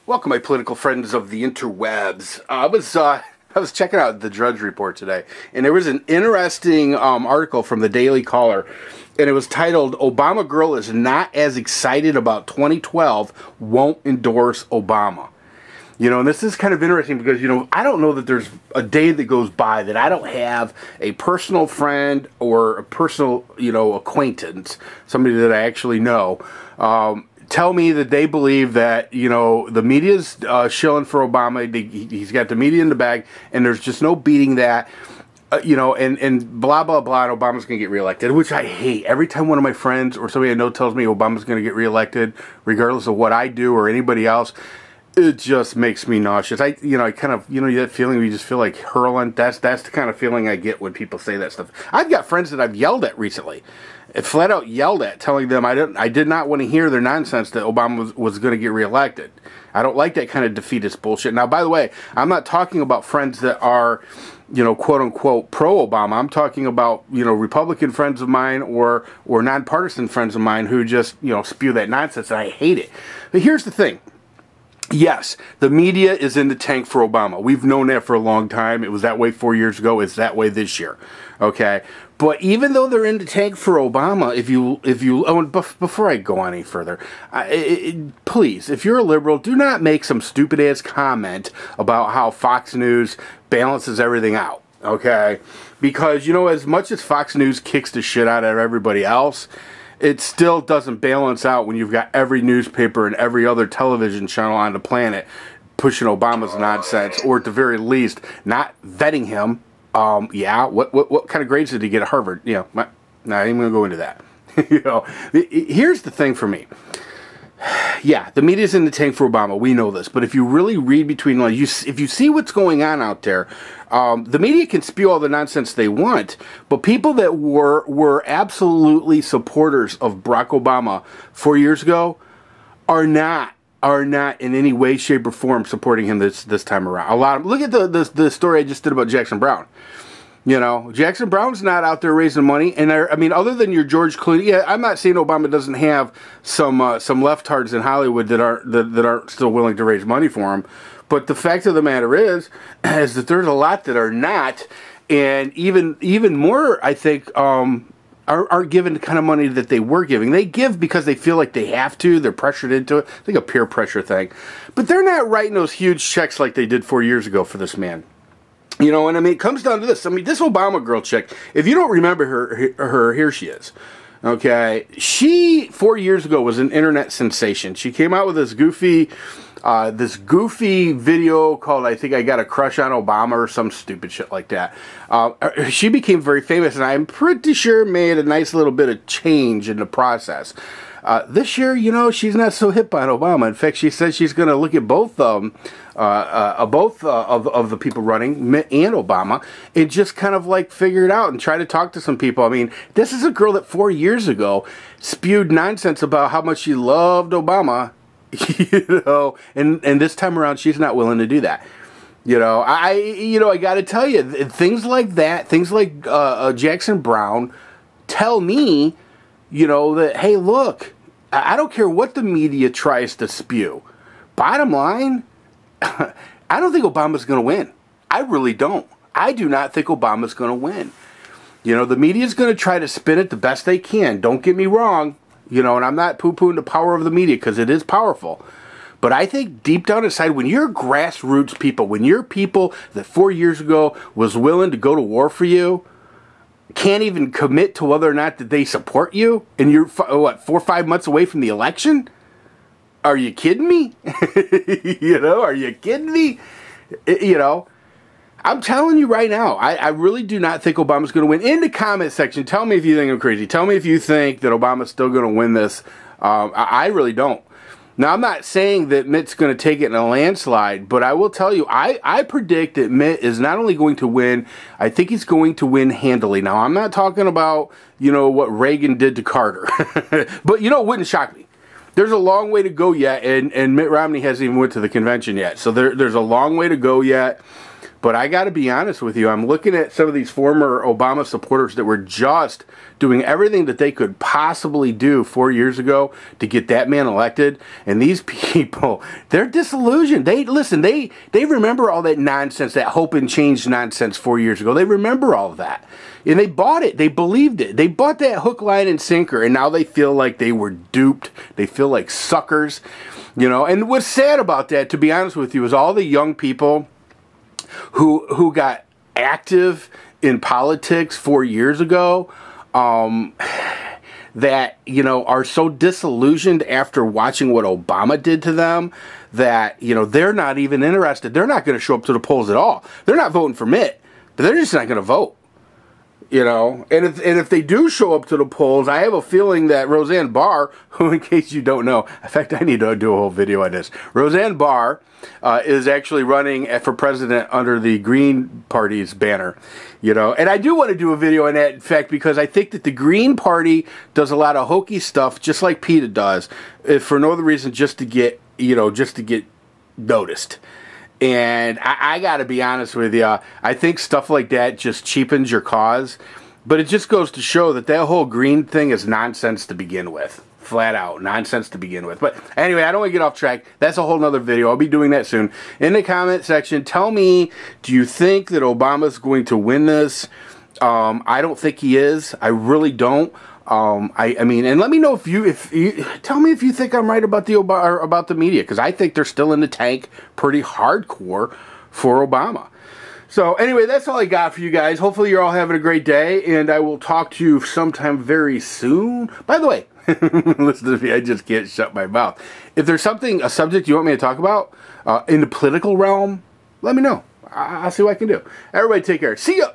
Welcome, my political friends of the interwebs. I was checking out the Drudge Report today, and there was an interesting article from the Daily Caller, and it was titled, "Obama Girl is Not as Excited About 2012, Won't Endorse Obama." You know, and this is kind of interesting because, you know, I don't know that there's a day that goes by that I don't have a personal friend or a personal, you know, acquaintance, somebody that I actually know, tell me that they believe that, you know, the media's shilling for Obama. He's got the media in the bag, and there's just no beating that. You know, and blah, blah, blah, and Obama's going to get reelected, which I hate. Every time one of my friends or somebody I know tells me Obama's going to get reelected, regardless of what I do or anybody else, it just makes me nauseous. I kind of, you know, that feeling where you just feel like hurling. That's the kind of feeling I get when people say that stuff. I've got friends that I've yelled at recently, flat out yelled at, telling them I did not want to hear their nonsense that Obama was going to get reelected. I don't like that kind of defeatist bullshit. Now, by the way, I'm not talking about friends that are, you know, quote unquote pro-Obama. I'm talking about, you know, Republican friends of mine or nonpartisan friends of mine who just, you know, spew that nonsense, and I hate it. But here's the thing. Yes, the media is in the tank for Obama. We've known that for a long time. It was that way 4 years ago. It's that way this year. Okay? But even though they're in the tank for Obama, before I go on any further, please, if you're a liberal, do not make some stupid-ass comment about how Fox News balances everything out. Okay? Because, you know, as much as Fox News kicks the shit out of everybody else, it still doesn't balance out when you've got every newspaper and every other television channel on the planet pushing Obama's nonsense, or at the very least, not vetting him. What kind of grades did he get at Harvard? You know, I ain't gonna go into that. You know, here's the thing for me. Yeah, the media's in the tank for Obama. We know this, but if you really read between lines, if you see what's going on out there, the media can spew all the nonsense they want, but people that were absolutely supporters of Barack Obama 4 years ago are not in any way, shape, or form supporting him this time around. A lot of look at the story I just did about Jackson Brown. You know, Jackson Brown's not out there raising money, and I mean, other than your George Clooney, yeah, I'm not saying Obama doesn't have some leftards in Hollywood that aren't still willing to raise money for him, but the fact of the matter is that there's a lot that are not, and even more, I think, aren't given the kind of money that they were giving. They give because they feel like they have to. They're pressured into it. I think a peer pressure thing, but they're not writing those huge checks like they did 4 years ago for this man. You know, and I mean, it comes down to this. I mean, this Obama girl chick, if you don't remember her, here she is. Okay. She, 4 years ago, was an internet sensation. She came out with this goofy video called, I think I Got a Crush on Obama, or some stupid shit like that. She became very famous, and I'm pretty sure made a nice little bit of change in the process. This year, you know, she's not so hip on Obama. In fact, she says she's going to look at both of the people running, Mitt and Obama, and just kind of like figure it out and try to talk to some people. I mean, this is a girl that 4 years ago spewed nonsense about how much she loved Obama, you know, and this time around, she's not willing to do that. You know, I got to tell you, things like that, things like Jackson Brown, tell me, you know, that, hey, look, I don't care what the media tries to spew. Bottom line, I don't think Obama's going to win. I really don't. I do not think Obama's going to win. You know, the media's going to try to spin it the best they can. Don't get me wrong. You know, and I'm not poo-pooing the power of the media, because it is powerful. But I think deep down inside, when you're grassroots people, when you're people that 4 years ago was willing to go to war for you, can't even commit to whether or not that they support you, and you're, 4 or 5 months away from the election? Are you kidding me? You know, are you kidding me? You know, I'm telling you right now, I really do not think Obama's going to win. In the comment section, tell me if you think I'm crazy. Tell me if you think that Obama's still going to win this. I really don't. Now, I'm not saying that Mitt's going to take it in a landslide, but I will tell you, I predict that Mitt is not only going to win, I think he's going to win handily. Now, I'm not talking about, you know, what Reagan did to Carter, but, you know, it wouldn't shock me. There's a long way to go yet, and Mitt Romney hasn't even went to the convention yet, so there's a long way to go yet. But I got to be honest with you, I'm looking at some of these former Obama supporters that were just doing everything that they could possibly do 4 years ago to get that man elected. And these people, they're disillusioned. They remember all that nonsense, that hope and change nonsense 4 years ago. They remember all of that. And they bought it. They believed it. They bought that hook, line, and sinker. And now they feel like they were duped. They feel like suckers. You know, and what's sad about that, to be honest with you, is all the young people who got active in politics 4 years ago, that, you know, are so disillusioned after watching what Obama did to them that, you know, they're not even interested. They're not going to show up to the polls at all. They're not voting for Mitt, but they're just not going to vote. You know, and if they do show up to the polls, I have a feeling that Roseanne Barr, who, in case you don't know, in fact, I need to do a whole video on this. Roseanne Barr is actually running for president under the Green Party's banner, you know. And I do want to do a video on that, in fact, because I think that the Green Party does a lot of hokey stuff, just like PETA does, for no other reason, just to get, you know, just to get noticed. And I got to be honest with you, I think stuff like that just cheapens your cause. But it just goes to show that that whole green thing is nonsense to begin with. Flat out, nonsense to begin with. But anyway, I don't want to get off track. That's a whole nother video. I'll be doing that soon. In the comment section, tell me, do you think that Obama's going to win this? I don't think he is. I really don't. I mean, and let me know if you tell me if you think I'm right about the media, because I think they're still in the tank pretty hardcore for Obama. So anyway, that's all I got for you guys. Hopefully you're all having a great day, and I will talk to you sometime very soon. By the way, listen to me, I just can't shut my mouth. If there's a subject you want me to talk about in the political realm, let me know. I'll see what I can do. Everybody take care. See ya!